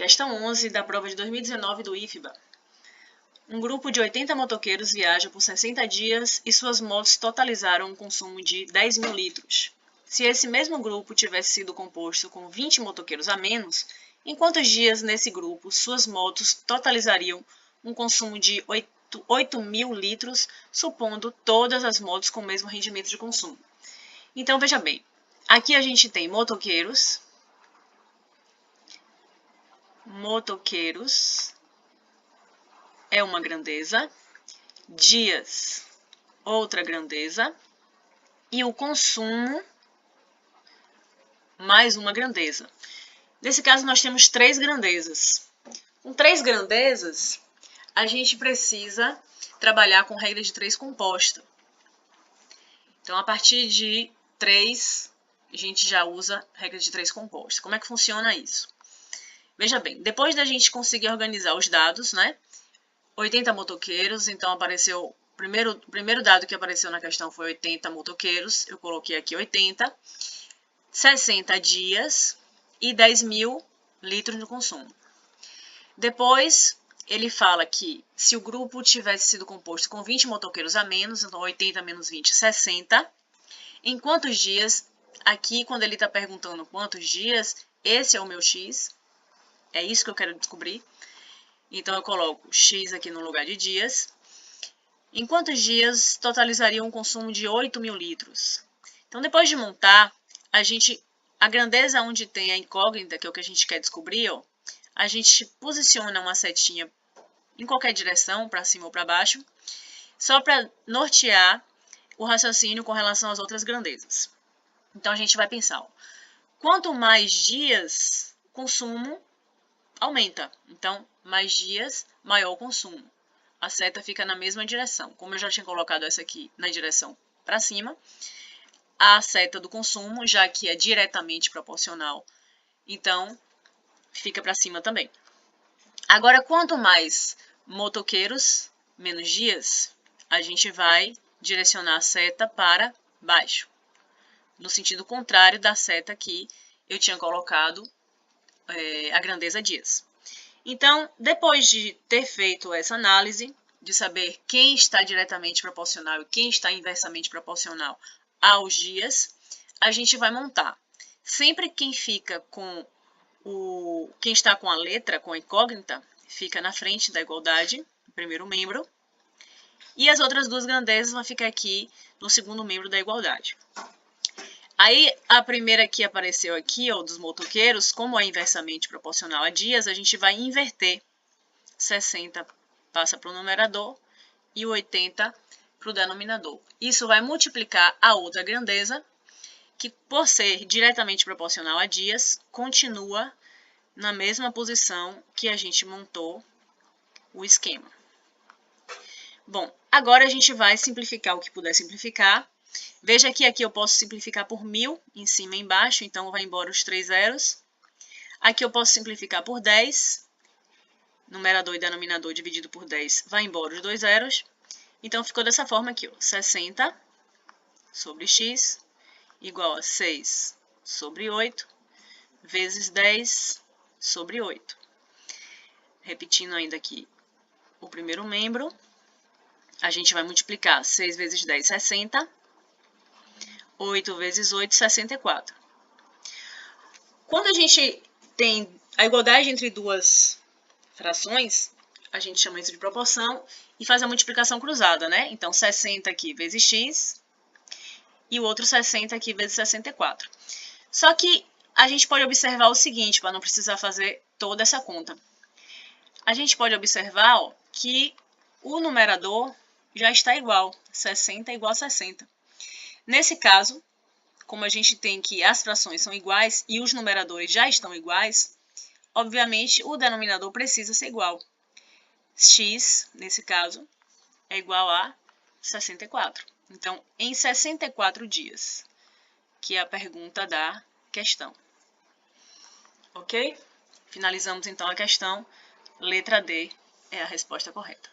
Questão 11 da prova de 2019 do IFBA. Um grupo de 80 motoqueiros viaja por 60 dias e suas motos totalizaram um consumo de 10 mil litros. Se esse mesmo grupo tivesse sido composto com 20 motoqueiros a menos, em quantos dias nesse grupo suas motos totalizariam um consumo de 8 mil litros, supondo todas as motos com o mesmo rendimento de consumo? Então, veja bem, aqui a gente tem motoqueiros é uma grandeza, dias, outra grandeza, e o consumo, mais uma grandeza. Nesse caso, nós temos três grandezas. Com três grandezas, a gente precisa trabalhar com regra de três composta. Então, a partir de 3, a gente já usa regra de três composta. Como é que funciona isso? Veja bem, depois da gente conseguir organizar os dados, né? 80 motoqueiros, então apareceu, o primeiro dado que apareceu na questão foi 80 motoqueiros, eu coloquei aqui 80, 60 dias e 10 mil litros no consumo. Depois, ele fala que se o grupo tivesse sido composto com 20 motoqueiros a menos, então 80 menos 20, 60, em quantos dias? Aqui, quando ele está perguntando quantos dias, esse é o meu X, é isso que eu quero descobrir. Então, eu coloco X aqui no lugar de dias. Em quantos dias totalizaria um consumo de 8 mil litros? Então, depois de montar, a grandeza onde tem a incógnita, que é o que a gente quer descobrir, ó, a gente posiciona uma setinha em qualquer direção, para cima ou para baixo, só para nortear o raciocínio com relação às outras grandezas. Então, a gente vai pensar, ó, quanto mais dias, o consumo aumenta. Então, mais dias, maior o consumo. A seta fica na mesma direção. Como eu já tinha colocado essa aqui na direção para cima, a seta do consumo, já que é diretamente proporcional, então fica para cima também. Agora, quanto mais motoqueiros, menos dias, a gente vai direcionar a seta para baixo. No sentido contrário da seta que eu tinha colocado a grandeza dias. Então, depois de ter feito essa análise, de saber quem está diretamente proporcional e quem está inversamente proporcional aos dias, a gente vai montar. Sempre quem fica com quem está com a letra, com a incógnita, fica na frente da igualdade, o primeiro membro, e as outras duas grandezas vão ficar aqui no segundo membro da igualdade. Aí, a primeira que apareceu aqui, ó, dos motoqueiros, como é inversamente proporcional a dias, a gente vai inverter. 60 passa para o numerador e o 80 para o denominador. Isso vai multiplicar a outra grandeza, que por ser diretamente proporcional a dias, continua na mesma posição que a gente montou o esquema. Bom, agora a gente vai simplificar o que puder simplificar. Veja que aqui eu posso simplificar por 1000, em cima e embaixo, então vai embora os 3 zeros. Aqui eu posso simplificar por 10, numerador e denominador dividido por 10, vai embora os 2 zeros. Então, ficou dessa forma aqui, ó, 60 sobre x igual a 6 sobre 8, vezes 10 sobre 8. Repetindo ainda aqui o primeiro membro, a gente vai multiplicar 6 vezes 10, 60. 8 vezes 8, 64. Quando a gente tem a igualdade entre duas frações, a gente chama isso de proporção e faz a multiplicação cruzada, né? Então, 60 aqui vezes x e o outro 60 aqui vezes 64. Só que a gente pode observar o seguinte, para não precisar fazer toda essa conta. A gente pode observar, ó, que o numerador já está igual, 60 igual a 60. Nesse caso, como a gente tem que as frações são iguais e os numeradores já estão iguais, obviamente o denominador precisa ser igual. X, nesse caso, é igual a 64. Então, em 64 dias, que é a pergunta da questão. Ok? Finalizamos então a questão. Letra D é a resposta correta.